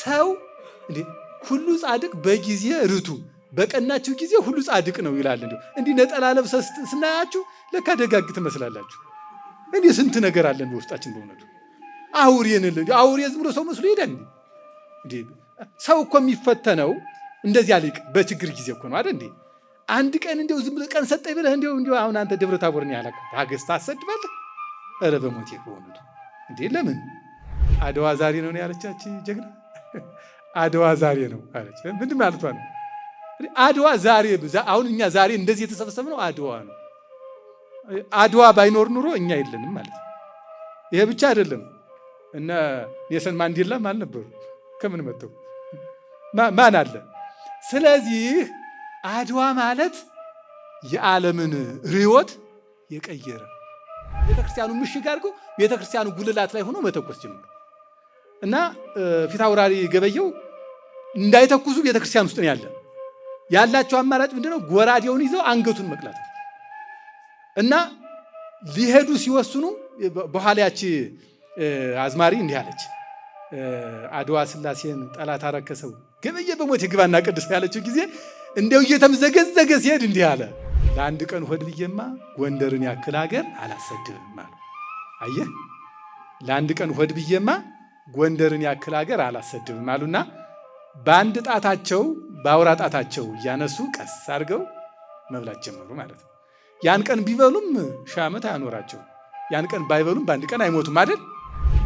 ሰው እንዴ ሁሉ ጻድቅ በጊዜ ርቱ በቀናችሁ ጊዜ ሁሉ ጻድቅ ነው ይላል። እንዲህ ነጠላ ለብሰ ስናያችሁ ለካ ደጋግ ትመስላላችሁ። እንዲህ ስንት ነገር አለን በውስጣችን በእውነቱ። አውሬ ዝም ብሎ ሰው መስሎ ይሄዳል እንዴ? ሰው እኮ የሚፈተነው እንደዚያ ሊቅ በችግር ጊዜ እኮ ነው አይደል እንዴ? አንድ ቀን እንደው ዝም ብለህ ቀን ሰጠኝ ብለህ እንደው አሁን አንተ ደብረ ታቦርን ያላቀ ታገስታ አሰድባለህ። ኧረ በሞቴ በእውነቱ እንዴ! ለምን አድዋ ዛሬ ነው ያለቻች ጀግና። አድዋ ዛሬ ነው አለች። ምንድን ማለቷ ነው? አድዋ ዛሬ አሁን እኛ ዛሬ እንደዚህ የተሰበሰብነው አድዋ ነው። አድዋ ባይኖር ኑሮ እኛ የለንም ማለት ነው። ይሄ ብቻ አይደለም። እነ ኔልሰን ማንዴላም አልነበሩ። ከምን መጥተው ማን አለ? ስለዚህ አድዋ ማለት የዓለምን ርዕዮት የቀየረ ቤተክርስቲያኑ ምሽግ አድርጎ ቤተክርስቲያኑ ጉልላት ላይ ሆኖ መተኮስ ጀመሩ እና ፊታውራሪ ገበየው እንዳይተኩሱ ቤተክርስቲያን ውስጥ ነው ያላቸው አማራጭ ምንድነው? ጎራዴውን ይዘው አንገቱን መቅላት እና ሊሄዱ ሲወስኑ በኋላ ያቺ አዝማሪ እንዲህ አለች፣ አድዋ ስላሴን ጠላት አረከሰው ገበየ በሞት ይግባና ቅዱስ ያለችው ጊዜ እንደው እየተምዘገዘገ ሲሄድ እንዲህ አለ፣ ለአንድ ቀን ሆድ ብዬማ ጎንደርን ያክል ሀገር አላሰድብም አለ። አየህ፣ ለአንድ ቀን ሆድ ብዬማ ጎንደርን ያክል ሀገር አላሰድብም አሉና በአንድ ጣታቸው በአውራ ጣታቸው እያነሱ ቀስ አድርገው መብላት ጀመሩ ማለት ነው። ያን ቀን ቢበሉም ሺህ ዓመት አያኖራቸው፣ ያን ቀን ባይበሉም በአንድ ቀን አይሞቱም አይደል?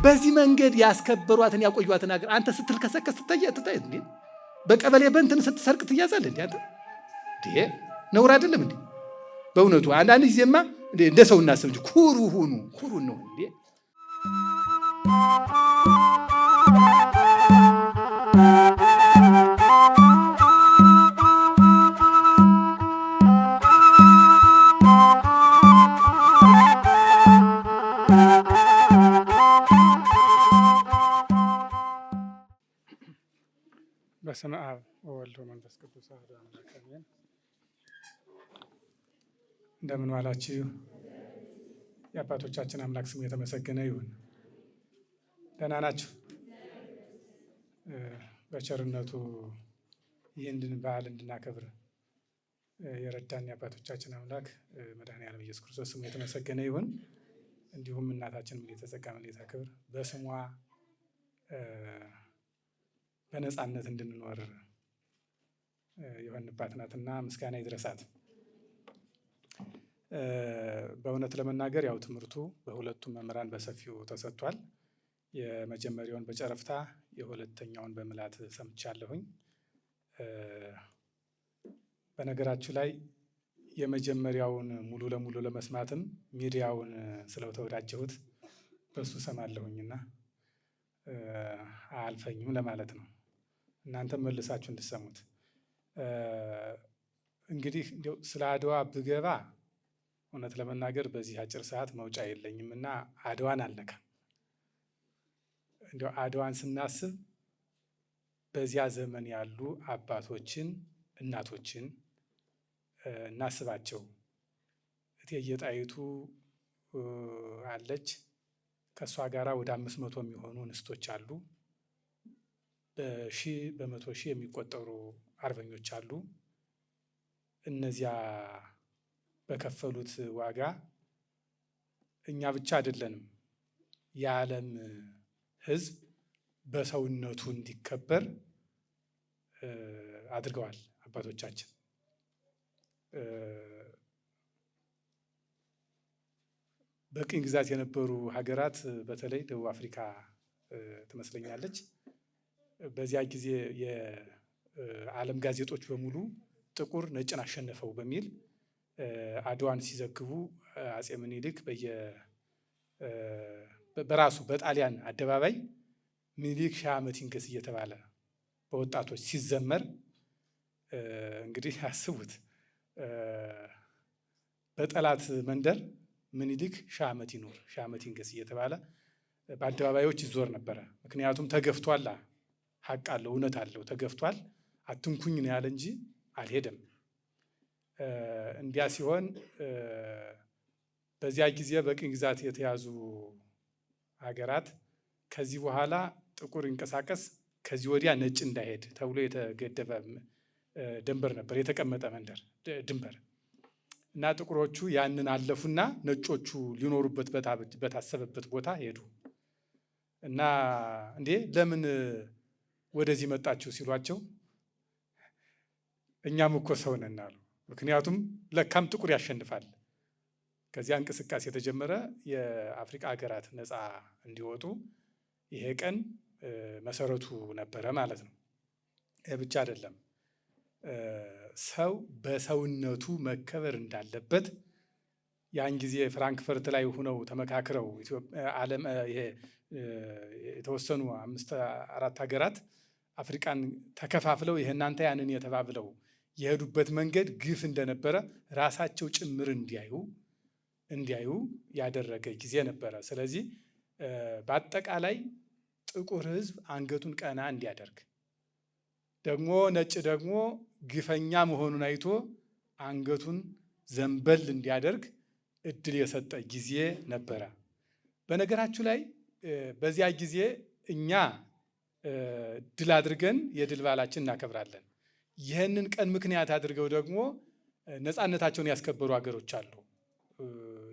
በዚህ መንገድ ያስከበሯትን ያቆዩዋትን ሀገር አንተ ስትልከሰከስ ትታይ እንዴ? በቀበሌ በእንትን ስትሰርቅ ትያዛል እንዴ? አንተ እንዴ ነውር አይደለም እንዴ? በእውነቱ አንዳንድ ጊዜማ እንደ ሰው እናስብ እንጂ ኩሩ ሁኑ። ኩሩ ነው እንዴ? በስመ አብ ወወልድ ወመንፈስ ቅዱስ አሐዱ አምላክ አሜን። እንደምን ዋላችሁ? የአባቶቻችን አምላክ ስሙ የተመሰገነ ይሁን። ደህና ናችሁ? በቸርነቱ ይህንን በዓል እንድናከብር የረዳን የአባቶቻችን አምላክ መድኃኔዓለም ኢየሱስ ክርስቶስ ስሙ የተመሰገነ ይሁን። እንዲሁም እናታችን ምልዕተ ጸጋ ምልዕተ ክብር በስሟ በነፃነት እንድንኖር የሆንባት ናትና ምስጋና ይድረሳት። በእውነት ለመናገር ያው ትምህርቱ በሁለቱም መምህራን በሰፊው ተሰጥቷል። የመጀመሪያውን በጨረፍታ የሁለተኛውን በምላት ሰምቻለሁኝ። በነገራችሁ ላይ የመጀመሪያውን ሙሉ ለሙሉ ለመስማትም ሚዲያውን ስለተወዳጀሁት በሱ ሰማለሁኝና አልፈኝም ለማለት ነው። እናንተም መልሳችሁ እንድሰሙት። እንግዲህ እንደው ስለ አድዋ ብገባ እውነት ለመናገር በዚህ አጭር ሰዓት መውጫ የለኝም እና አድዋን አልነካም። እንደው አድዋን ስናስብ በዚያ ዘመን ያሉ አባቶችን እናቶችን እናስባቸው። እቴጌ ጣይቱ አለች። ከእሷ ጋራ ወደ 500 የሚሆኑ እንስቶች አሉ። በመቶ ሺህ የሚቆጠሩ አርበኞች አሉ። እነዚያ በከፈሉት ዋጋ እኛ ብቻ አይደለንም፣ የዓለም ሕዝብ በሰውነቱ እንዲከበር አድርገዋል አባቶቻችን። በቅኝ ግዛት የነበሩ ሀገራት በተለይ ደቡብ አፍሪካ ትመስለኛለች። በዚያ ጊዜ የዓለም ጋዜጦች በሙሉ ጥቁር ነጭን አሸነፈው በሚል አድዋን ሲዘግቡ አፄ ምኒልክ በራሱ በጣሊያን አደባባይ ምኒልክ ሺህ ዓመት ይንገስ እየተባለ በወጣቶች ሲዘመር እንግዲህ አስቡት፣ በጠላት መንደር ምኒልክ ሺህ ዓመት ይኖር ሺህ ዓመት ይንገስ እየተባለ በአደባባዮች ይዞር ነበረ። ምክንያቱም ተገፍቷል፣ ሀቅ አለው፣ እውነት አለው፣ ተገፍቷል፣ አትንኩኝ ነው ያለ እንጂ አልሄደም። እንዲያ ሲሆን በዚያ ጊዜ በቅኝ ግዛት የተያዙ ሀገራት ከዚህ በኋላ ጥቁር ይንቀሳቀስ ከዚህ ወዲያ ነጭ እንዳይሄድ ተብሎ የተገደበ ድንበር ነበር፣ የተቀመጠ መንደር ድንበር እና ጥቁሮቹ ያንን አለፉና ነጮቹ ሊኖሩበት በታሰበበት ቦታ ሄዱ እና እንዴ ለምን ወደዚህ መጣችሁ ሲሏቸው እኛም እኮ ሰው ነን አሉ። ምክንያቱም ለካም ጥቁር ያሸንፋል። ከዚያ እንቅስቃሴ የተጀመረ የአፍሪካ ሀገራት ነፃ እንዲወጡ ይሄ ቀን መሰረቱ ነበረ ማለት ነው። ይህ ብቻ አይደለም፣ ሰው በሰውነቱ መከበር እንዳለበት ያን ጊዜ ፍራንክፈርት ላይ ሆነው ተመካክረው የተወሰኑ 4 ሀገራት አፍሪካን ተከፋፍለው ይህ እናንተ ያንን የተባብለው የሄዱበት መንገድ ግፍ እንደነበረ ራሳቸው ጭምር እንዲያዩ ያደረገ ጊዜ ነበረ። ስለዚህ በአጠቃላይ ጥቁር ሕዝብ አንገቱን ቀና እንዲያደርግ ደግሞ ነጭ ደግሞ ግፈኛ መሆኑን አይቶ አንገቱን ዘንበል እንዲያደርግ እድል የሰጠ ጊዜ ነበረ። በነገራችሁ ላይ በዚያ ጊዜ እኛ ድል አድርገን የድል በዓላችን እናከብራለን። ይህንን ቀን ምክንያት አድርገው ደግሞ ነፃነታቸውን ያስከበሩ ሀገሮች አሉ።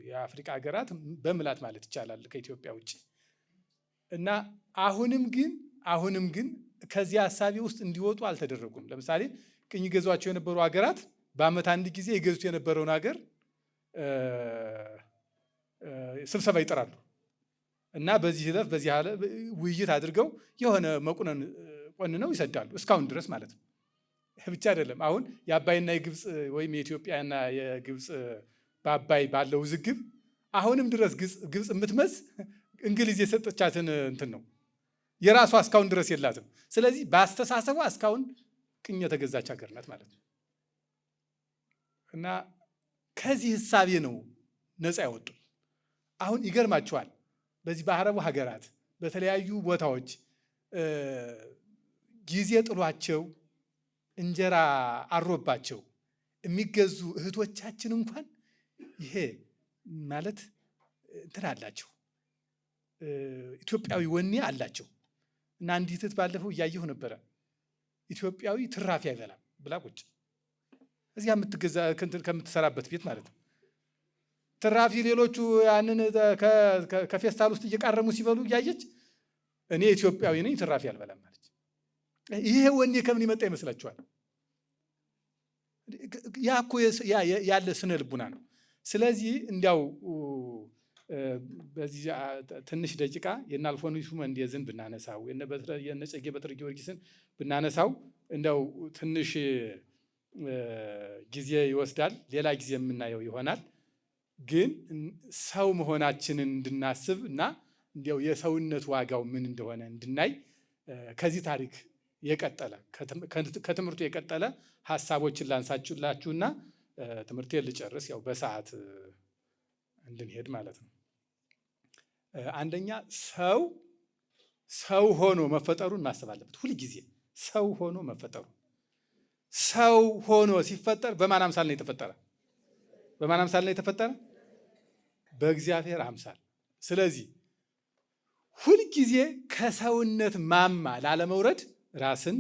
የአፍሪካ ሀገራት በምላት ማለት ይቻላል ከኢትዮጵያ ውጭ እና አሁንም ግን ከዚያ ሀሳቢ ውስጥ እንዲወጡ አልተደረጉም። ለምሳሌ ቅኝ ገዟቸው የነበሩ ሀገራት በዓመት አንድ ጊዜ የገዙት የነበረውን ሀገር ስብሰባ ይጠራሉ እና በዚህ ዕለት በዚህ ውይይት አድርገው የሆነ መቁነን ቆንነው ይሰዳሉ። እስካሁን ድረስ ማለት ነው። ብቻ አይደለም፣ አሁን የአባይና የግብፅ ወይም የኢትዮጵያና የግብፅ በአባይ ባለው ውዝግብ አሁንም ድረስ ግብፅ የምትመስ እንግሊዝ የሰጠቻትን እንትን ነው የራሷ እስካሁን ድረስ የላትም። ስለዚህ በአስተሳሰቧ እስካሁን ቅኝ የተገዛች ሀገር ናት ማለት ነው እና ከዚህ ህሳቤ ነው ነፃ ያወጡ። አሁን ይገርማቸዋል። በዚህ በአረቡ ሀገራት በተለያዩ ቦታዎች ጊዜ ጥሏቸው እንጀራ አሮባቸው የሚገዙ እህቶቻችን እንኳን ይሄ ማለት እንትን አላቸው፣ ኢትዮጵያዊ ወኔ አላቸው። እና አንዲት እህት ባለፈው እያየሁ ነበረ። ኢትዮጵያዊ ትራፊ አይበላም ብላ ቁጭ እዚያ የምትገዛ ከምትሰራበት ቤት ማለት ነው። ትራፊ ሌሎቹ ያንን ከፌስታል ውስጥ እየቃረሙ ሲበሉ እያየች እኔ ኢትዮጵያዊ ነኝ ትራፊ አልበላም ማለት። ይሄ ወኔ ከምን ይመጣ ይመስላችኋል? ያ እኮ ያለ ስነ ልቡና ነው። ስለዚህ እንዲያው በዚህ ትንሽ ደቂቃ የእነ አልፎንሱ መንዴዝን ብናነሳው የእነ እጨጌ በትረ ጊዮርጊስን ብናነሳው እንዲያው ትንሽ ጊዜ ይወስዳል። ሌላ ጊዜ የምናየው ይሆናል። ግን ሰው መሆናችንን እንድናስብ እና እንዲያው የሰውነት ዋጋው ምን እንደሆነ እንድናይ ከዚህ ታሪክ የቀጠለ ከትምህርቱ የቀጠለ ሀሳቦችን ላንሳችሁላችሁና ትምህርቴን ልጨርስ፣ ያው በሰዓት እንድንሄድ ማለት ነው። አንደኛ ሰው ሆኖ መፈጠሩን ማሰብ አለበት። ሁልጊዜ ሰው ሆኖ መፈጠሩ። ሰው ሆኖ ሲፈጠር በማን አምሳል ነው የተፈጠረ? በማን አምሳል ነው የተፈጠረ? በእግዚአብሔር አምሳል። ስለዚህ ሁልጊዜ ከሰውነት ማማ ላለመውረድ ራስን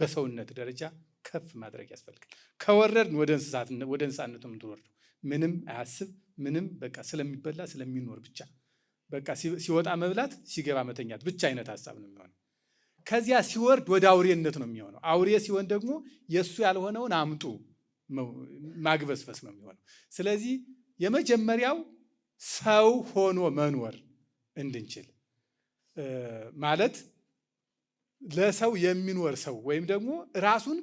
በሰውነት ደረጃ ከፍ ማድረግ ያስፈልጋል። ከወረድን ወደ እንስሳነት ነው የምትወርደው። ምንም አያስብ፣ ምንም በቃ ስለሚበላ ስለሚኖር ብቻ በቃ ሲወጣ መብላት ሲገባ መተኛት ብቻ አይነት ሀሳብ ነው የሚሆነው። ከዚያ ሲወርድ ወደ አውሬነት ነው የሚሆነው። አውሬ ሲሆን ደግሞ የእሱ ያልሆነውን አምጡ ማግበስበስ ነው የሚሆነው። ስለዚህ የመጀመሪያው ሰው ሆኖ መኖር እንድንችል ማለት ለሰው የሚኖር ሰው ወይም ደግሞ ራሱን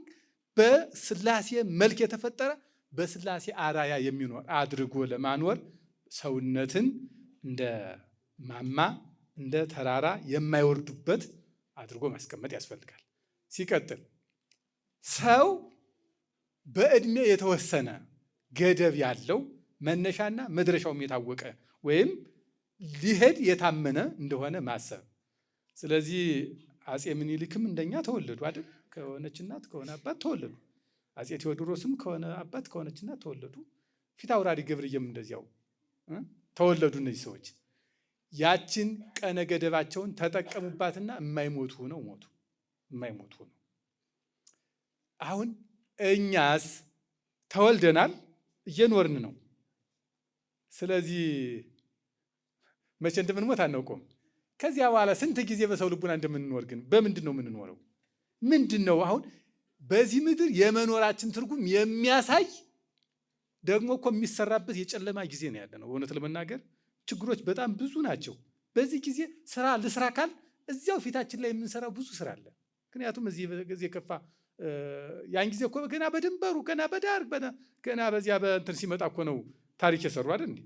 በስላሴ መልክ የተፈጠረ በስላሴ አራያ የሚኖር አድርጎ ለማኖር ሰውነትን እንደ ማማ እንደ ተራራ የማይወርዱበት አድርጎ ማስቀመጥ ያስፈልጋል። ሲቀጥል ሰው በዕድሜ የተወሰነ ገደብ ያለው መነሻና መድረሻውም የታወቀ ወይም ሊሄድ የታመነ እንደሆነ ማሰብ። ስለዚህ አፄ ምኒልክም እንደኛ ተወለዱ አይደል? ከሆነች እናት ከሆነ አባት ተወለዱ። አፄ ቴዎድሮስም ከሆነ አባት ከሆነች እናት ተወለዱ። ፊት አውራሪ ገብርዬም እንደዚያው ተወለዱ። እነዚህ ሰዎች ያችን ቀነ ገደባቸውን ተጠቀሙባትና የማይሞቱ ሆነው ሞቱ። የማይሞቱ ነው። አሁን እኛስ ተወልደናል፣ እየኖርን ነው። ስለዚህ መቼ እንደምንሞት አናውቀውም። ከዚያ በኋላ ስንት ጊዜ በሰው ልቡና እንደምንኖር ግን በምንድን ነው የምንኖረው? ምንድን ነው አሁን በዚህ ምድር የመኖራችን ትርጉም የሚያሳይ ደግሞ እኮ የሚሰራበት የጨለማ ጊዜ ነው ያለ ነው። እውነት ለመናገር ችግሮች በጣም ብዙ ናቸው። በዚህ ጊዜ ስራ ልስራ ካል እዚያው ፊታችን ላይ የምንሰራው ብዙ ስራ አለ። ምክንያቱም እዚህ ጊዜ ከፋ ያን ጊዜ እኮ ገና በድንበሩ ገና በዳር ገና በዚያ በእንትን ሲመጣ እኮ ነው ታሪክ የሰሩ አይደል እንዴ?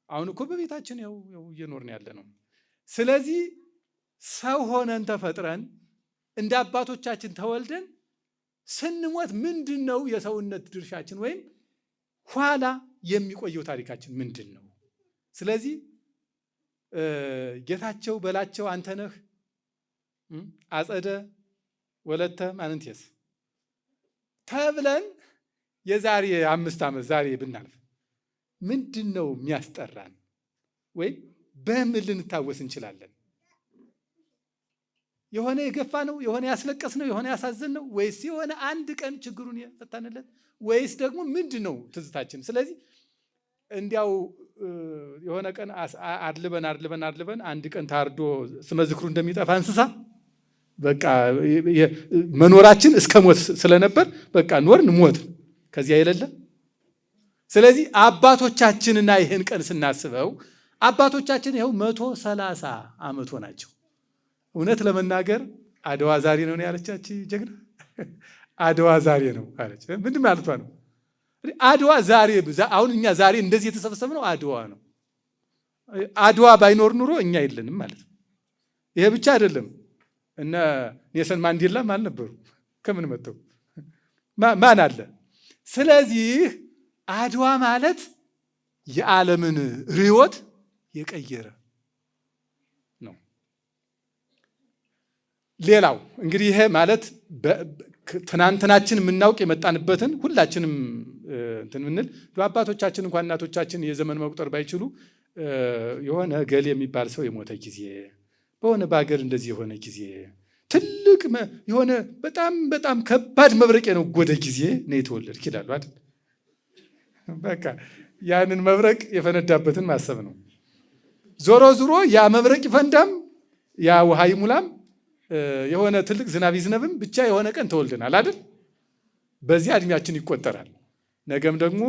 አሁን እኮ በቤታችን ያው እየኖርን ያለ ነው። ስለዚህ ሰው ሆነን ተፈጥረን እንደ አባቶቻችን ተወልደን ስንሞት ምንድን ነው የሰውነት ድርሻችን ወይም ኋላ የሚቆየው ታሪካችን ምንድን ነው? ስለዚህ ጌታቸው በላቸው አንተነህ አጸደ ወለተ ማንንቴስ ተብለን የዛሬ 5 ዓመት ዛሬ ብናልፍ ምንድን ነው የሚያስጠራን? ወይም በምን ልንታወስ እንችላለን? የሆነ የገፋ ነው፣ የሆነ ያስለቀስ ነው፣ የሆነ ያሳዝን ነው፣ ወይስ የሆነ አንድ ቀን ችግሩን የፈታንለት፣ ወይስ ደግሞ ምንድን ነው ትዝታችን? ስለዚህ እንዲያው የሆነ ቀን አድልበን አንድ ቀን ታርዶ ስመ ዝክሩ እንደሚጠፋ እንስሳ በቃ መኖራችን እስከ ሞት ስለነበር በቃ ኖርን ሞት ከዚያ የሌለ። ስለዚህ አባቶቻችንና ይህን ቀን ስናስበው አባቶቻችን ይኸው 130 ዓመት ሆናቸው። እውነት ለመናገር አድዋ ዛሬ ነው ያለቻች ጀግና። አድዋ ዛሬ ነው አለች። ምንድን ማለቷ ነው? አድዋ ዛሬ አሁን እኛ ዛሬ እንደዚህ የተሰበሰብነው አድዋ ነው። አድዋ ባይኖር ኑሮ እኛ የለንም ማለት ነው። ይሄ ብቻ አይደለም። እነ ኔልሰን ማንዴላም አልነበሩ። ከምን መጥተው ማን አለ? ስለዚህ አድዋ ማለት የዓለምን ርዕዮት የቀየረ ነው። ሌላው እንግዲህ ይሄ ማለት ትናንትናችን የምናውቅ የመጣንበትን ሁላችንም እንትን ምንል አባቶቻችን እንኳን እናቶቻችን የዘመን መቁጠር ባይችሉ የሆነ ገሌ የሚባል ሰው የሞተ ጊዜ በሆነ በሀገር እንደዚህ የሆነ ጊዜ ትልቅ የሆነ በጣም ከባድ መብረቅ የነጎደ ጊዜ ነው የተወለድክ ይላሉ አይደል? በቃ ያንን መብረቅ የፈነዳበትን ማሰብ ነው። ዞሮ ዞሮ ያ መብረቅ ይፈንዳም ያ ውሃ ይሙላም የሆነ ትልቅ ዝናብ ይዝነብም ብቻ የሆነ ቀን ተወልደናል አይደል? በዚያ እድሜያችን ይቆጠራል። ነገም ደግሞ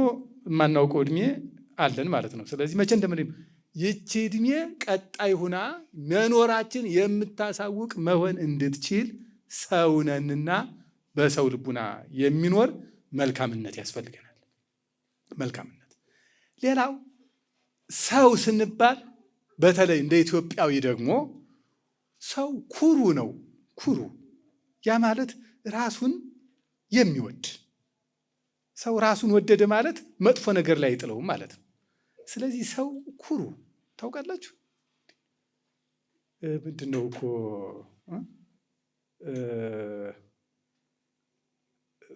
የማናውቀው እድሜ አለን ማለት ነው። ስለዚህ መቼ እንደምን ይቺ እድሜ ቀጣይ ሁና መኖራችን የምታሳውቅ መሆን እንድትችል ሰውነንና በሰው ልቡና የሚኖር መልካምነት ያስፈልገናል። መልካምነት። ሌላው ሰው ስንባል በተለይ እንደ ኢትዮጵያዊ ደግሞ ሰው ኩሩ ነው። ኩሩ ያ ማለት ራሱን የሚወድ ሰው ራሱን ወደደ ማለት መጥፎ ነገር ላይ አይጥለውም ማለት ነው። ስለዚህ ሰው ኩሩ ታውቃላችሁ። ምንድነው እኮ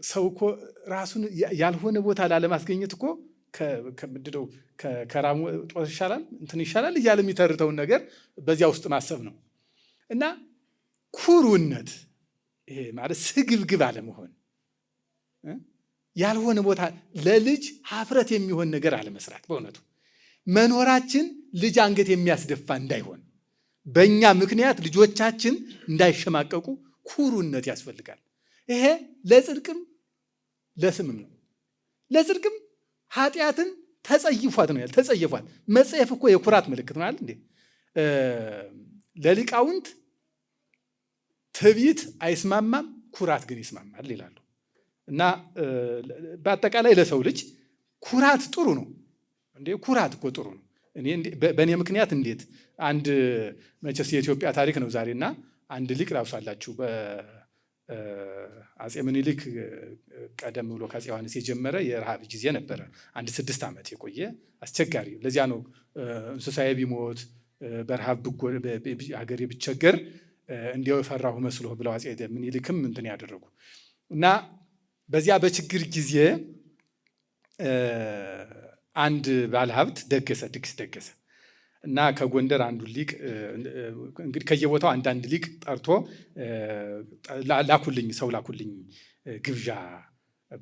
ሰው እኮ ራሱን ያልሆነ ቦታ ላለማስገኘት እኮ ከምንድነው ከራሙ ጦር ይሻላል እንትን ይሻላል እያለ የሚተርተውን ነገር በዚያ ውስጥ ማሰብ ነው። እና ኩሩነት ይሄ ማለት ስግብግብ አለመሆን፣ ያልሆነ ቦታ ለልጅ ሀፍረት የሚሆን ነገር አለመስራት። በእውነቱ መኖራችን ልጅ አንገት የሚያስደፋ እንዳይሆን፣ በእኛ ምክንያት ልጆቻችን እንዳይሸማቀቁ ኩሩነት ያስፈልጋል። ይሄ ለጽድቅም ለስምም ነው። ለጽድቅም ኃጢአትን ተጸይፏት ነው ያለ። ተጸይፏት መጸየፍ እኮ የኩራት ምልክት ነው አይደል እንዴ? ለሊቃውንት ትዕቢት አይስማማም፣ ኩራት ግን ይስማማል ይላሉ። እና በአጠቃላይ ለሰው ልጅ ኩራት ጥሩ ነው እንዴ? ኩራት እኮ ጥሩ ነው። በእኔ ምክንያት እንዴት አንድ መቼስ የኢትዮጵያ ታሪክ ነው ዛሬና አንድ ሊቅ ላውሳላችሁ። አጼ ምኒልክ ቀደም ብሎ ከአጼ ዮሐንስ የጀመረ የረሃብ ጊዜ ነበረ። 6 ዓመት የቆየ አስቸጋሪ። ለዚያ ነው እንስሳዬ ቢሞት በረሃብ ሀገሬ ብቸገር እንዲያው የፈራሁ መስሎ ብለው አጼ ምኒልክም እንትን ያደረጉ እና በዚያ በችግር ጊዜ አንድ ባለሀብት ድግስ ደገሰ እና ከጎንደር አንዱ ሊቅ እንግዲህ ከየቦታው አንዳንድ ሊቅ ጠርቶ ሰው ላኩልኝ ግብዣ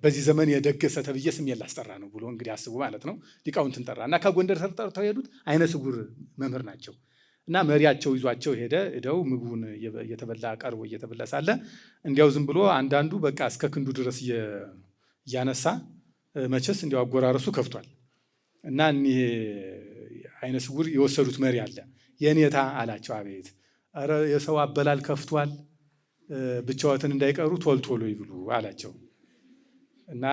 በዚህ ዘመን የደገሰ ተብዬ ስሜን ላስጠራ ነው ብሎ እንግዲህ አስቡ ማለት ነው። ሊቃውንትን ጠራ እና ከጎንደር ጠርተው የሄዱት አይነ ስውር መምህር ናቸው። እና መሪያቸው ይዟቸው ሄደ። ሄደው ምግቡን እየተበላ ቀርቦ እየተበላ ሳለ እንዲያው ዝም ብሎ አንዳንዱ በቃ እስከ ክንዱ ድረስ እያነሳ መቼስ እንዲያው አጎራረሱ ከፍቷል። እና እኒህ አይነ ስውር የወሰዱት መሪ አለ። የኔታ አላቸው። አቤት! ኧረ የሰው አበላል ከፍቷል፣ ብቻዎትን እንዳይቀሩ ቶልቶሎ ይብሉ አላቸው። እና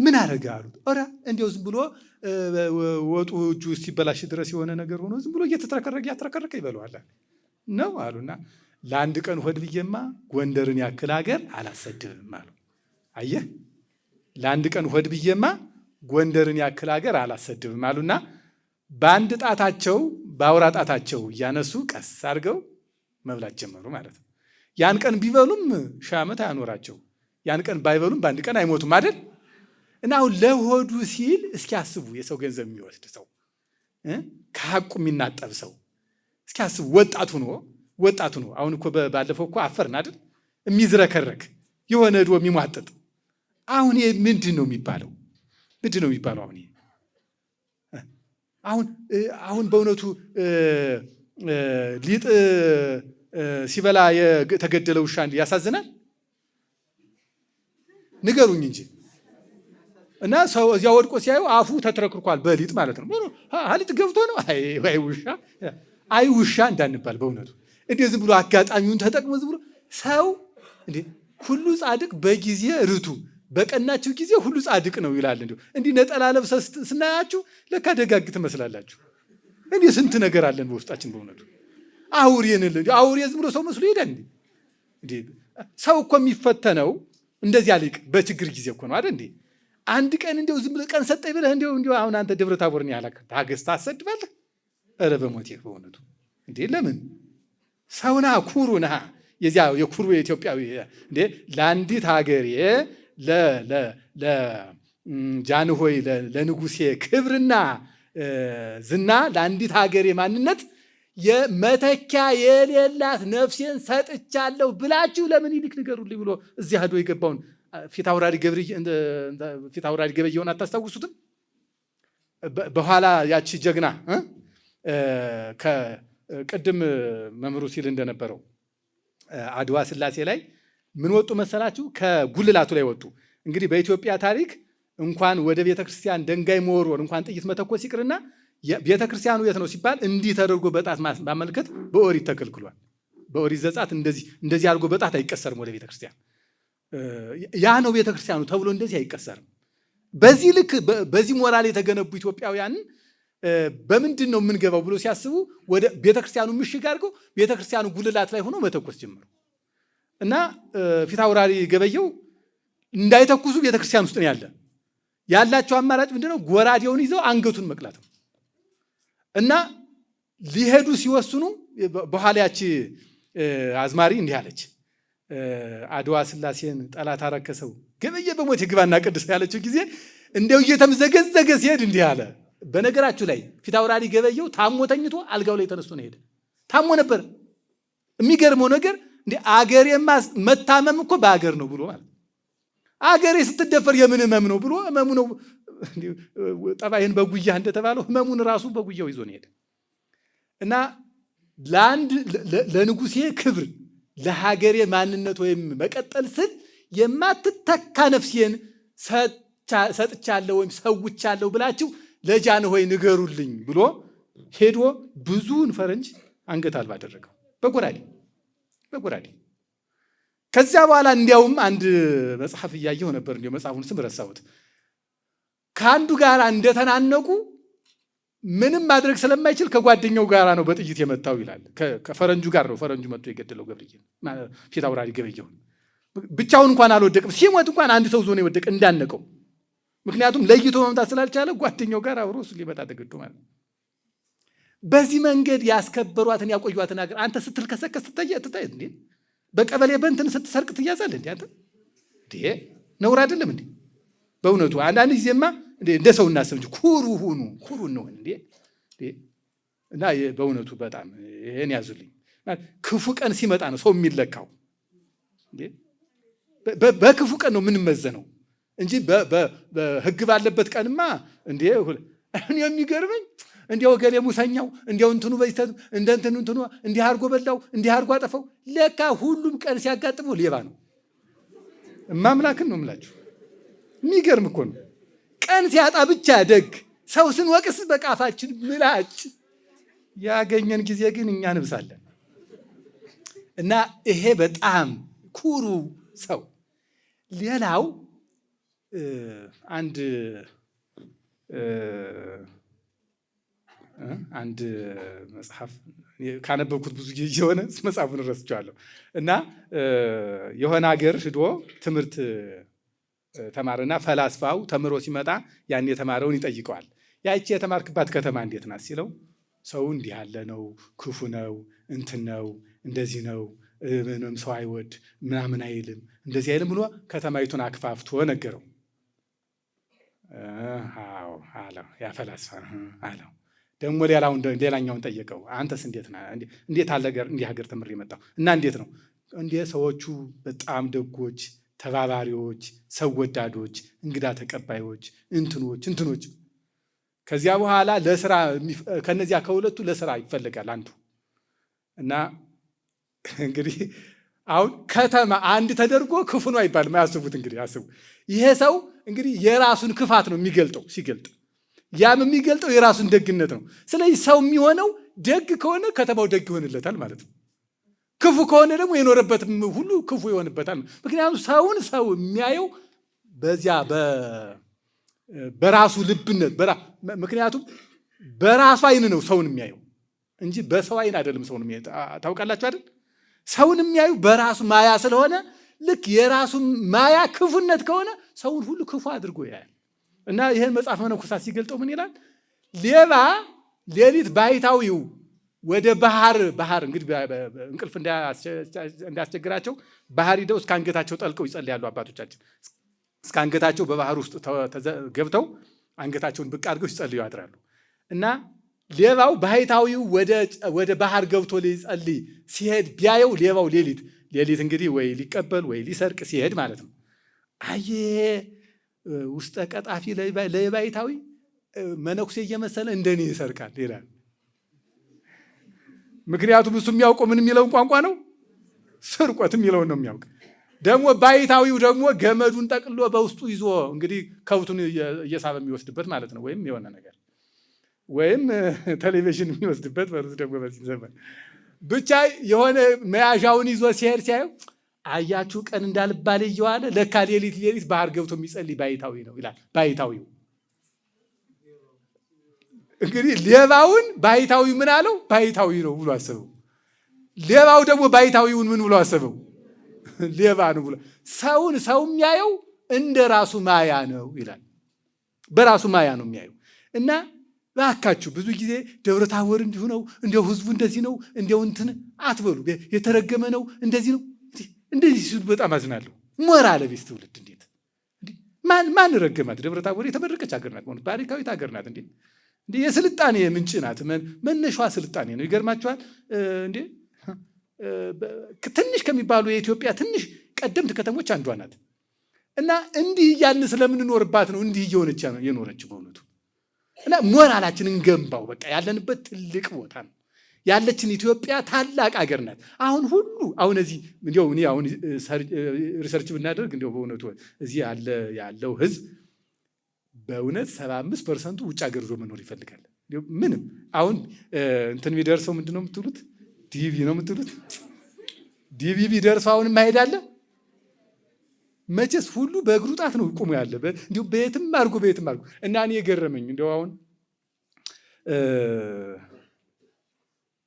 ምን አደረገ አሉት። ኧረ እንዲያው ዝም ብሎ ወጡ እጁ ሲበላሽ ድረስ የሆነ ነገር ሆኖ ዝም ብሎ እያትረከረከ ይበለዋል ነው አሉና ለአንድ ቀን ሆድ ብዬማ ጎንደርን ያክል ሀገር አላሰድብም አሉ። አየህ፣ ለአንድ ቀን ሆድ ብዬማ ጎንደርን ያክል ሀገር አላሰድብም አሉና በአንድ ጣታቸው በአውራ ጣታቸው እያነሱ ቀስ አድርገው መብላት ጀመሩ ማለት ነው። ያን ቀን ቢበሉም 1000 ዓመት አያኖራቸው፣ ያን ቀን ባይበሉም በአንድ ቀን አይሞቱም አይደል? እና አሁን ለሆዱ ሲል እስኪ አስቡ፣ የሰው ገንዘብ የሚወስድ ሰው፣ ከሐቁ የሚናጠብ ሰው እስኪ አስቡ። ወጣቱ ነው። አሁን እኮ ባለፈው እኮ አፈርን አይደል? የሚዝረከረክ የሆነ ዶ የሚሟጥጥ አሁን ምንድን ነው የሚባለው? አሁን በእውነቱ ሊጥ ሲበላ የተገደለ ውሻ ያሳዝናል? ንገሩኝ እንጂ። እና ሰው እዚያ ወድቆ ሲያዩ አፉ ተትረክርኳል በሊጥ ማለት ነው። ሊጥ ገብቶ ነው አይ ውሻ እንዳንባል በእውነቱ እንዴ ዝም ብሎ አጋጣሚውን ተጠቅሞ ዝም ብሎ ሰው እንዴ ሁሉ ጻድቅ በጊዜ ርቱ በቀናችሁ ጊዜ ሁሉ ጻድቅ ነው ይላል። እንዲህ ነጠላ ለብሰ ስናያችሁ ለካ ደጋግ ትመስላላችሁ። እንዴ ስንት ነገር አለን በውስጣችን በእውነቱ። አውሬ ዝም ብሎ ሰው መስሎ ይሄዳል እንዴ? ሰው እኮ የሚፈተነው እንደዚህ ሊቅ በችግር ጊዜ እኮ ነው አይደል እንዴ? አንድ ቀን እንደው ዝም ብለህ ቀን ሰጠኝ ብለህ እንደው አሁን አንተ ደብረ ታቦርን ያላከ ታገስ ታሰድባለህ? ኧረ በሞቴ በእውነቱ እንዴ! ለምን ሰውና ኩሩና የዚያ የኩሩ የኢትዮጵያዊ እንዴ ለአንዲት ሀገሬ ለጃንሆይ ለንጉሴ ክብርና ዝና ለአንዲት ሀገሬ ማንነት የመተኪያ የሌላት ነፍሴን ሰጥቻለሁ ብላችሁ ለምን ይልክ ንገሩልኝ ብሎ እዚህ ሄዶ የገባውን ፊት አውራሪ ገበየውን አታስታውሱትም? በኋላ ያቺ ጀግና ቅድም መምህሩ ሲል እንደነበረው አድዋ ስላሴ ላይ ምን ወጡ መሰላችሁ? ከጉልላቱ ላይ ወጡ። እንግዲህ በኢትዮጵያ ታሪክ እንኳን ወደ ቤተክርስቲያን ድንጋይ መወርወር እንኳን ጥይት መተኮስ ይቅርና ቤተክርስቲያኑ የት ነው ሲባል እንዲህ ተደርጎ በጣት ማመልከት በኦሪት ተከልክሏል። በኦሪት ዘጸአት እንደዚህ አድርጎ በጣት አይቀሰርም ወደ ቤተክርስቲያን። ያ ነው ቤተክርስቲያኑ ተብሎ እንደዚህ አይቀሰርም። በዚህ ልክ በዚህ ሞራል የተገነቡ ኢትዮጵያውያንን በምንድን ነው የምንገባው ብሎ ሲያስቡ ወደ ቤተክርስቲያኑ ምሽግ አድርገው ቤተክርስቲያኑ ጉልላት ላይ ሆኖ መተኮስ ጀመሩ። እና ፊት አውራሪ ገበየው እንዳይተኩሱ ቤተክርስቲያን ውስጥ ነው ያላቸው አማራጭ ምንድነው? ጎራዴውን ይዘው አንገቱን መቅላት ነው። እና ሊሄዱ ሲወስኑ በኋላ ያቺ አዝማሪ እንዲህ አለች፣ አድዋ ስላሴን ጠላት አረከሰው ገበየ በሞት ግባና ቅዱስ ያለችው ጊዜ እንደው እየተምዘገዘገ ሲሄድ እንዲህ አለ። በነገራችሁ ላይ ፊት አውራሪ ገበየው ታሞ ተኝቶ አልጋው ላይ ተነስቶ ነው ሄደ። ታሞ ነበር። የሚገርመው ነገር እንዴ አገሬ መታመም እኮ በአገር ነው ብሎ ማለት አገሬ ስትደፈር የምን ህመም ነው ብሎ ህመሙ ነው ጠባይን በጉያ እንደተባለው ህመሙን ራሱ በጉያው ይዞ ነው ሄደ። እና ለንጉሴ ክብር ለሀገሬ ማንነት ወይም መቀጠል ስል የማትተካ ነፍሴን ሰጥቻለሁ ወይም ሰውቻለሁ ብላችሁ ለጃንሆይ ንገሩልኝ ብሎ ሄዶ ብዙውን ፈረንጅ አንገት አልባ አደረገው በጎራዴ። ከዚያ በኋላ እንዲያውም አንድ መጽሐፍ እያየሁ ነበር፣ እንዲያው መጽሐፉን ስም ረሳሁት። ከአንዱ ጋር እንደተናነቁ ምንም ማድረግ ስለማይችል ከጓደኛው ጋር ነው በጥይት የመታው ይላል። ከፈረንጁ ጋር ነው ፈረንጁ መጥቶ የገደለው ገብርዬ ፊት አውራሪ ገበየው። ብቻውን እንኳን አልወደቅም፣ ሲሞት እንኳን አንድ ሰው ዞን የወደቀ እንዳነቀው። ምክንያቱም ለይቶ መምታት ስላልቻለ ጓደኛው ጋር አብሮ እሱ ሊመጣ ተገዶ ማለት። በዚህ መንገድ ያስከበሯትን ያቆዩትን ሀገር አንተ ስትልከሰከስ ትታይ እንዴ? በቀበሌ በእንትን ስትሰርቅ ትያዛለህ እንዴ? አንተ እንዴ ነውር አይደለም እንዴ? በእውነቱ አንዳንድ ጊዜማ እንደ ሰው እናስብ እንጂ ኩሩ እንሆን እንዴ? እና በእውነቱ በጣም ይሄን ያዙልኝ። ክፉ ቀን ሲመጣ ነው ሰው የሚለካው። በክፉ ቀን ነው የምንመዘነው እንጂ በሕግ ባለበት ቀንማ እንዴ የሚገርመኝ እንዲያው ገሌ ሙሰኛው እንዲያው እንትኑ በይተቱ እንትኑ እንዲህ አድርጎ በላው እንዲህ አድርጎ አጠፋው። ለካ ሁሉም ቀን ሲያጋጥመው ሌባ ነው። እማምላክን ነው የምላችሁ። የሚገርም እኮ ነው። ቀን ሲያጣ ብቻ ደግ ሰው ስንወቅስ በቃፋችን ምላጭ ያገኘን ጊዜ ግን እኛ እንብሳለን። እና ይሄ በጣም ኩሩ ሰው። ሌላው አንድ መጽሐፍ ካነበብኩት ብዙ ጊዜ የሆነ መጽሐፉን ረስቼዋለሁ። እና የሆነ ሀገር ሂዶ ትምህርት ተማረና ፈላስፋው ተምሮ ሲመጣ ያን የተማረውን ይጠይቀዋል። ያቺ የተማርክባት ከተማ እንዴት ናት ሲለው ሰው እንዲህ ያለ ነው፣ ክፉ ነው፣ እንትን ነው፣ እንደዚህ ነው፣ ምንም ሰው አይወድ ምናምን አይልም፣ እንደዚህ አይልም ብሎ ከተማይቱን አክፋፍቶ ነገረው። አዎ አለው። ያ ፈላስፋ አለው። ደግሞ ሌላኛውን ጠየቀው። አንተስ እንዴት አለ እንዲህ ሀገር ተምሬ የመጣሁ እና እንዴት ነው? እንዴ ሰዎቹ በጣም ደጎች፣ ተባባሪዎች፣ ሰው ወዳዶች፣ እንግዳ ተቀባዮች፣ እንትኖች። ከዚያ በኋላ ለስራ ከነዚያ ከሁለቱ ለስራ ይፈልጋል አንዱ። እና እንግዲህ አሁን ከተማ አንድ ተደርጎ ክፉ ነው አይባልም። አያስቡት እንግዲህ አስቡ። ይሄ ሰው እንግዲህ የራሱን ክፋት ነው የሚገልጠው። ሲገልጥ ያም የሚገልጠው የራሱን ደግነት ነው። ስለዚህ ሰው የሚሆነው ደግ ከሆነ ከተማው ደግ ይሆንለታል ማለት ነው። ክፉ ከሆነ ደግሞ የኖረበትም ሁሉ ክፉ ይሆንበታል። ምክንያቱም ሰውን ሰው የሚያየው በዚያ በራሱ ልብነት፣ ምክንያቱም በራሱ አይን ነው ሰውን የሚያየው እንጂ በሰው አይን አይደለም ሰውን የሚያየው። ታውቃላችሁ አይደል? ሰውን የሚያዩ በራሱ ማያ ስለሆነ ልክ የራሱ ማያ ክፉነት ከሆነ ሰውን ሁሉ ክፉ አድርጎ ያያል። እና ይህን መጽሐፍ መነኮሳት ሲገልጠው ምን ይላል? ሌባ ሌሊት ባይታዊው ወደ ባህር እንግዲህ እንቅልፍ እንዳያስቸግራቸው ባህር ሂደው እስከ አንገታቸው ጠልቀው ይጸልያሉ አባቶቻችን። እስከ አንገታቸው በባህር ውስጥ ገብተው አንገታቸውን ብቅ አድርገው ይጸልዩ ያድራሉ። እና ሌባው ባይታዊው ወደ ባህር ገብቶ ሊጸልይ ሲሄድ ቢያየው ሌባው ሌሊት እንግዲህ ወይ ሊቀበል ወይ ሊሰርቅ ሲሄድ ማለት ነው። አየ ውስጠ ቀጣፊ ለባይታዊ መነኩሴ እየመሰለ እንደኔ ይሰርቃል ይላል። ምክንያቱም እሱ የሚያውቀው ምን የሚለውን ቋንቋ ነው? ስርቆት የሚለውን ነው የሚያውቅ። ደግሞ ባይታዊው ደግሞ ገመዱን ጠቅሎ በውስጡ ይዞ እንግዲህ ከብቱን እየሳበ የሚወስድበት ማለት ነው። ወይም የሆነ ነገር ወይም ቴሌቪዥን የሚወስድበት በሩት ደግሞ በዚህ ዘመን ብቻ የሆነ መያዣውን ይዞ ሲሄድ ሲያየው አያችሁ ቀን እንዳልባል እየዋለ ለካ ሌሊት ባህር ገብቶ የሚጸልይ ባይታዊ ነው ይላል። ባይታዊው እንግዲህ ሌባውን ባይታዊ ምን አለው? ባይታዊ ነው ብሎ አሰበው። ሌባው ደግሞ ባይታዊውን ምን ብሎ አሰበው? ሌባ ነው ብሎ። ሰውን ሰው የሚያየው እንደ ራሱ ማያ ነው ይላል። በራሱ ማያ ነው የሚያየው። እና እባካችሁ ብዙ ጊዜ ደብረ ታቦር እንዲሁ ነው፣ እንዲያው ህዝቡ እንደዚህ ነው፣ እንዲያው እንትን አትበሉ። የተረገመ ነው እንደዚህ ነው እንደዚህ ሲሉ በጣም አዝናለሁ። ሞራል ቢስ ትውልድ እንዴት ማን ረገማት? ደብረ ታቦር የተመረቀች ሀገር ናት። ታሪካዊት ሀገር ናት። እንዴ የስልጣኔ ምንጭ ናት። መነሻዋ ስልጣኔ ነው። ይገርማችኋል። እንዴ ትንሽ ከሚባሉ የኢትዮጵያ ትንሽ ቀደምት ከተሞች አንዷ ናት። እና እንዲህ እያልን ስለምንኖርባት ነው እንዲህ እየሆነች የኖረች በእውነቱ። እና ሞራላችንን ገንባው። በቃ ያለንበት ትልቅ ቦታ ነው። ያለችን ኢትዮጵያ ታላቅ አገር ናት። አሁን እዚህ እንዲያው እኔ አሁን ሪሰርች ብናደርግ እንዲያው በእውነቱ እዚህ ያለው ህዝብ በእውነት 75% ውጭ ሀገር ዞ መኖር ይፈልጋል። ምንም አሁን እንትን ቢደርሰው ምንድን ነው የምትሉት? ዲቪ ነው የምትሉት? ዲቪ ቢደርሰው አሁን ማሄድ አለ መቼስ ሁሉ በእግሩ ጣት ነው ቁሙ ያለ እንዲሁ በየትም አድርጎ እና እኔ የገረመኝ እንዲያው አሁን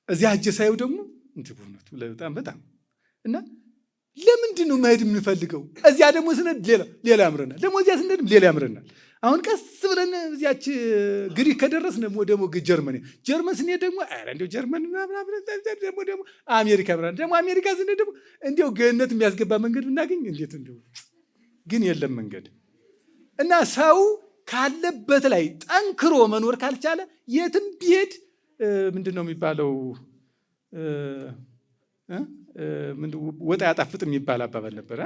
እዚያ ሂጄ ሳየው ደግሞ እንትን በእውነቱ በጣም እና ለምንድን ነው መሄድ የምንፈልገው? እዚያ ደግሞ ስንሄድ ሌላ ያምረናል፣ ደግሞ እዚያ ስንሄድም ሌላ ያምረናል። አሁን ቀስ ብለን እዚያች ግሪክ ከደረስን ደግሞ ጀርመን ስንሄድ ደግሞ እንዲያው ጀርመን ደግሞ አሜሪካ ያምረናል። ደግሞ አሜሪካ ስንሄድ ደግሞ እንዲያው ገነት የሚያስገባ መንገድ ብናገኝ እንዴት እንዲሁ ግን የለም መንገድ። እና ሰው ካለበት ላይ ጠንክሮ መኖር ካልቻለ የትም ቢሄድ ምንድን ነው የሚባለው? ወጥ ያጣፍጥ የሚባል አባባል ነበረ።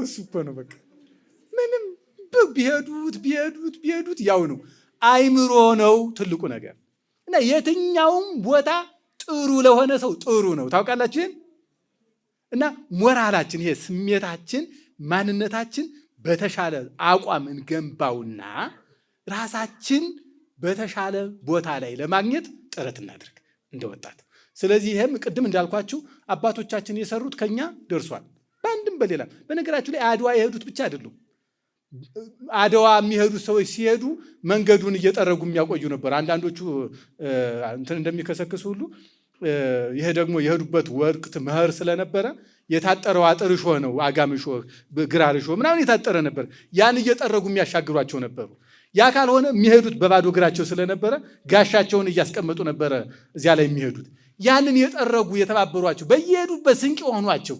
እሱ እኮ ነው። በቃ ምንም ቢሄዱት ያው ነው። አይምሮ ነው ትልቁ ነገር እና የትኛውም ቦታ ጥሩ ለሆነ ሰው ጥሩ ነው። ታውቃላችሁ ይሄን እና ሞራላችን፣ ይሄ ስሜታችን፣ ማንነታችን በተሻለ አቋም እንገንባውና ራሳችን በተሻለ ቦታ ላይ ለማግኘት ጥረት እናድርግ እንደ ወጣት። ስለዚህ ይሄም ቅድም እንዳልኳችሁ አባቶቻችን የሰሩት ከኛ ደርሷል፣ በአንድም በሌላ። በነገራችሁ ላይ አድዋ የሄዱት ብቻ አይደሉም። አድዋ የሚሄዱት ሰዎች ሲሄዱ መንገዱን እየጠረጉ የሚያቆዩ ነበር። አንዳንዶቹ እንትን እንደሚከሰክሱ ሁሉ ይሄ ደግሞ የሄዱበት ወቅት መኸር ስለነበረ የታጠረው አጥር እሾህ ነው፣ አጋም እሾህ፣ ግራር እሾህ ምናምን የታጠረ ነበር። ያን እየጠረጉ የሚያሻግሯቸው ነበሩ። ያ ካልሆነ የሚሄዱት በባዶ እግራቸው ስለነበረ ጋሻቸውን እያስቀመጡ ነበረ እዚያ ላይ የሚሄዱት። ያንን የጠረጉ የተባበሯቸው በየሄዱበት ስንቅ የሆኗቸው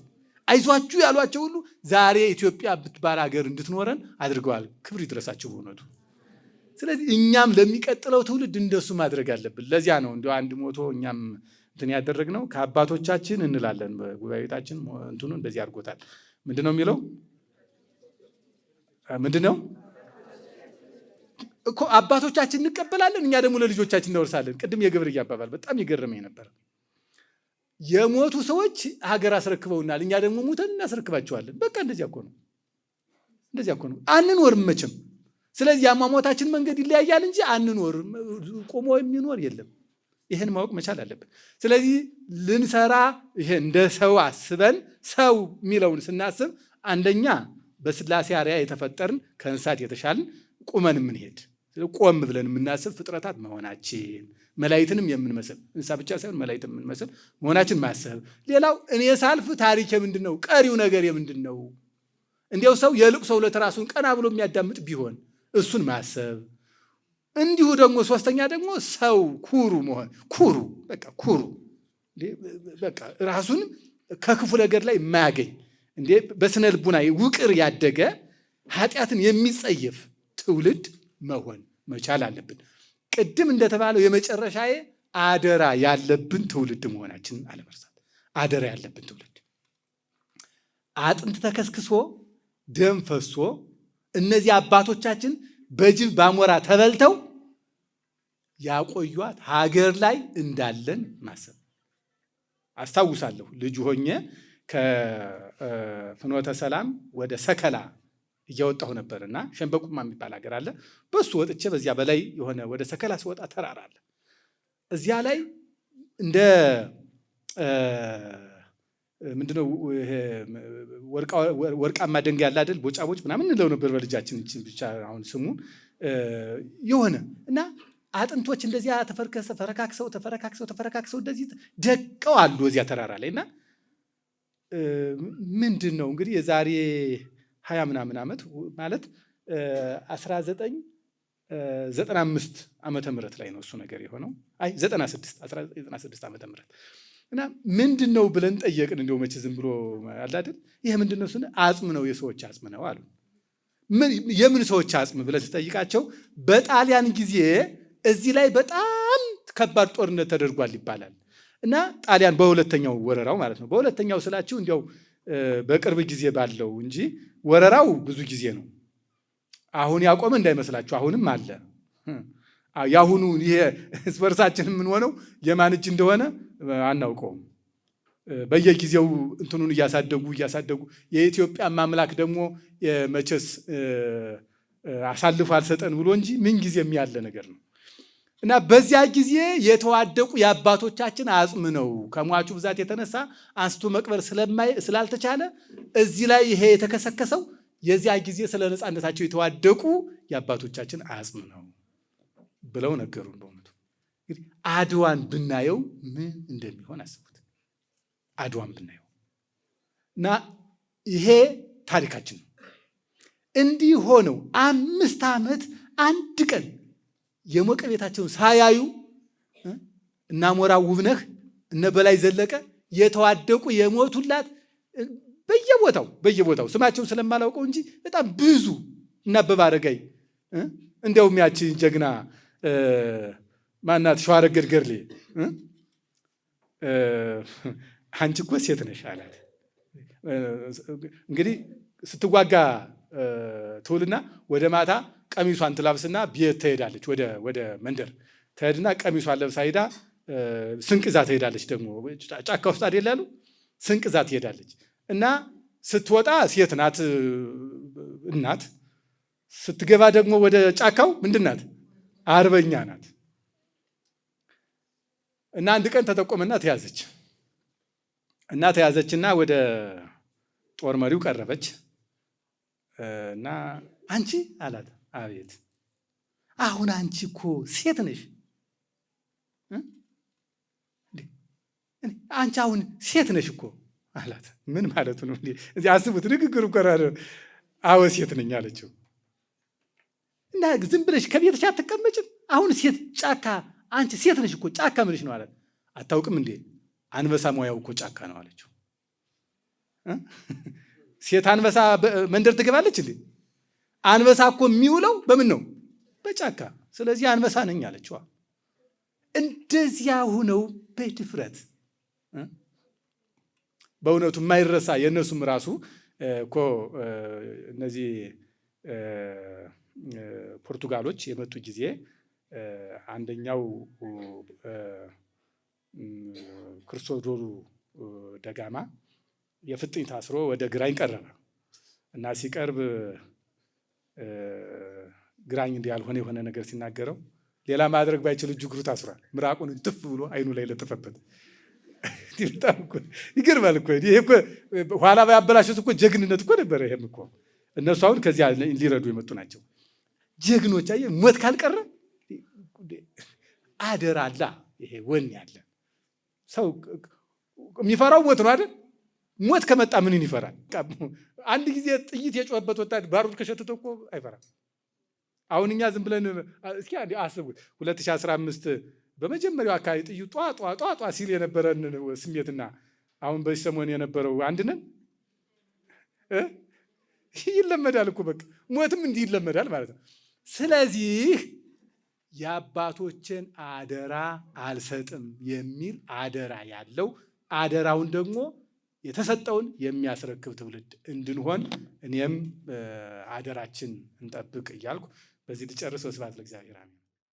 አይዟችሁ ያሏቸው ሁሉ ዛሬ ኢትዮጵያ ብትባል ሀገር እንድትኖረን አድርገዋል። ክብር ይድረሳቸው በእውነቱ። ስለዚህ እኛም ለሚቀጥለው ትውልድ እንደሱ ማድረግ አለብን። ለዚያ ነው እንደ አንድ ሞቶ እኛም እንትን ያደረግነው ከአባቶቻችን እንላለን። በጉባኤ ቤታችን እንትኑ እንደዚህ አድርጎታል። ምንድነው የሚለው? ምንድነው እኮ አባቶቻችን እንቀበላለን፣ እኛ ደግሞ ለልጆቻችን እንወርሳለን። ቅድም የገብርዬ አባባል በጣም የገረመኝ ነበር። የሞቱ ሰዎች ሀገር አስረክበውናል፣ እኛ ደግሞ ሞተን እናስረክባቸዋለን። በቃ እንደዚያ እኮ ነው፣ እንደዚያ እኮ ነው። አንኖርም መቼም። ስለዚህ የአሟሟታችን መንገድ ይለያያል እንጂ አንኖርም። ቆሞ የሚኖር የለም። ይህን ማወቅ መቻል አለብን። ስለዚህ ልንሰራ ይሄ እንደ ሰው አስበን ሰው የሚለውን ስናስብ አንደኛ በስላሴ አርአያ የተፈጠርን ከእንስሳት የተሻልን ቁመን የምንሄድ ቆም ብለን የምናስብ ፍጥረታት መሆናችን፣ መላእክትንም የምንመስል እንስሳ ብቻ ሳይሆን መላእክትን የምንመስል መሆናችን ማሰብ። ሌላው እኔ ሳልፍ ታሪክ የምንድን ነው? ቀሪው ነገር የምንድን ነው? እንዲያው ሰው የልቅሶ ዕለት ራሱን ቀና ብሎ የሚያዳምጥ ቢሆን እሱን ማሰብ። እንዲሁ ደግሞ ሶስተኛ ደግሞ ሰው ኩሩ መሆን፣ ኩሩ በቃ ኩሩ በቃ ራሱን ከክፉ ነገር ላይ የማያገኝ እንዴ በስነ ልቡና ውቅር ያደገ ኃጢአትን የሚጸየፍ ትውልድ መሆን መቻል አለብን። ቅድም እንደተባለው የመጨረሻዬ አደራ ያለብን ትውልድ መሆናችን አለመርሳት። አደራ ያለብን ትውልድ አጥንት ተከስክሶ ደም ፈሶ እነዚህ አባቶቻችን በጅብ ባሞራ ተበልተው ያቆዩት ሀገር ላይ እንዳለን ማሰብ። አስታውሳለሁ ልጅ ሆኜ ከፍኖተ ሰላም ወደ ሰከላ እያወጣሁ ነበርና ሸንበቁማ የሚባል ሀገር አለ። በሱ ወጥቼ በዚያ በላይ የሆነ ወደ ሰከላ ሲወጣ ተራራ አለ። እዚያ ላይ እንደ ምንድነው ወርቃማ ድንጋይ ያለ አይደል? ቦጫቦጭ ምናምን እንለው ነበር በልጃችን ብቻ አሁን ስሙ የሆነ እና አጥንቶች እንደዚያ ተፈረካክሰው እንደዚህ ደቀው አሉ እዚያ ተራራ ላይ እና ምንድን ነው እንግዲህ የዛሬ 20 ምናምን ዓመት ማለት 1995 ዓመተ ምህረት ላይ ነው እሱ ነገር የሆነው። አይ 1996 ዓመተ ምህረት እና ምንድን ነው ብለን ጠየቅን። እንደው መቼ ዝም ብሎ አለ አይደል? ይሄ ምንድን ነው ስንል አጽም ነው፣ የሰዎች አጽም ነው አሉ። የምን ሰዎች አጽም ብለን ስጠይቃቸው በጣሊያን ጊዜ እዚህ ላይ በጣም ከባድ ጦርነት ተደርጓል ይባላል እና ጣሊያን በሁለተኛው ወረራው ማለት ነው። በሁለተኛው ስላችሁ እንዲያው በቅርብ ጊዜ ባለው እንጂ ወረራው ብዙ ጊዜ ነው። አሁን ያቆመ እንዳይመስላችሁ፣ አሁንም አለ። ያሁኑ ይሄ ስፐርሳችን የምንሆነው የማን እጅ እንደሆነ አናውቀውም። በየጊዜው እንትኑን እያሳደጉ የኢትዮጵያ አምላክ ደግሞ መቼስ አሳልፎ አልሰጠን ብሎ እንጂ ምን ጊዜም ያለ ነገር ነው እና በዚያ ጊዜ የተዋደቁ የአባቶቻችን አጽም ነው። ከሟቹ ብዛት የተነሳ አንስቶ መቅበር ስላልተቻለ እዚህ ላይ ይሄ የተከሰከሰው የዚያ ጊዜ ስለ ነፃነታቸው የተዋደቁ የአባቶቻችን አጽም ነው ብለው ነገሩን። በእውነቱ እንግዲህ አድዋን ብናየው ምን እንደሚሆን አስቡት። አድዋን ብናየው እና ይሄ ታሪካችን ነው። እንዲህ ሆነው 5 ዓመት አንድ ቀን የሞቀ ቤታቸውን ሳያዩ እነ አሞራ ውብነህ እነ በላይ ዘለቀ የተዋደቁ የሞቱላት በየቦታው ስማቸውን ስለማላውቀው እንጂ በጣም ብዙ እነ አበበ አረጋይ እንደውም ያቺ ጀግና ማናት ሸዋረገድ ገድሌ አንቺ እኮ ሴት ነሽ አላት። እንግዲህ ስትዋጋ ትውልና ወደ ማታ ቀሚሷን ትላብስና ቤት ትሄዳለች። ወደ መንደር ትሄድና ቀሚሷን ለብሳ ሄዳ ስንቅ ይዛ ትሄዳለች። ደግሞ ጫካ ውስጥ አይደል ያሉ ስንቅ ይዛ ትሄዳለች። እና ስትወጣ ሴት ናት እናት፣ ስትገባ ደግሞ ወደ ጫካው ምንድን ናት? አርበኛ ናት። እና አንድ ቀን ተጠቆመና ተያዘች። እና ተያዘችና ወደ ጦር መሪው ቀረበች እና አንቺ አላት። አቤት። አሁን አንቺ እኮ ሴት ነሽ። አንቺ አሁን ሴት ነሽ እኮ አላት። ምን ማለቱ ነው? እዚህ አስቡት፣ ንግግሩ እኮ አዎ ሴት ነኝ አለችው። እና ዝም ብለሽ ከቤትሽ አትቀመጭም? አሁን ሴት ጫካ፣ አንቺ ሴት ነሽ እኮ ጫካ ምንሽ ነው አላት። አታውቅም እንዴ? አንበሳ ሙያው እኮ ጫካ ነው አለችው። ሴት አንበሳ መንደር ትገባለች እንዴ? አንበሳ እኮ የሚውለው በምን ነው? በጫካ። ስለዚህ አንበሳ ነኝ አለችዋ። እንደዚያ ሁነው በድፍረት በእውነቱ የማይረሳ የእነሱም ራሱ እኮ እነዚህ ፖርቱጋሎች የመጡ ጊዜ አንደኛው ክርስቶዶሩ ደጋማ የፍጥኝ ታስሮ ወደ ግራኝ ቀረበ እና ሲቀርብ ግራኝ እንዲህ ያልሆነ የሆነ ነገር ሲናገረው ሌላ ማድረግ ባይችል እግሩ ታስሯል። ምራቁን ትፍ ብሎ አይኑ ላይ ለጠፈበት። በጣም እኮ ይገርማል እኮ ይሄ እኮ ኋላ ባያበላሹት እኮ ጀግንነት እኮ ነበረ። ይሄም እኮ እነሱ አሁን ከዚያ ሊረዱ የመጡ ናቸው ጀግኖች። አየህ ሞት ካልቀረ አደራ አላ ይሄ ወኔ ያለ ሰው የሚፈራው ሞት ነው አይደል? ሞት ከመጣ ምንን ይፈራል? አንድ ጊዜ ጥይት የጮኸበት ወታደር ባሩድ ከሸተተው እኮ አይፈራም። አሁን እኛ ዝም ብለን እስኪ አስቡት 2015 በመጀመሪያው አካባቢ ጥይት ጧ ሲል የነበረን ስሜትና አሁን በዚህ ሰሞን የነበረው አንድ ነን። ይለመዳል እኮ በቃ ሞትም እንዲህ ይለመዳል ማለት ነው። ስለዚህ የአባቶችን አደራ አልሰጥም የሚል አደራ ያለው አደራውን ደግሞ የተሰጠውን የሚያስረክብ ትውልድ እንድንሆን እኔም አደራችን እንጠብቅ እያልኩ በዚህ ልጨርስ። ወስብሐት ለእግዚአብሔር።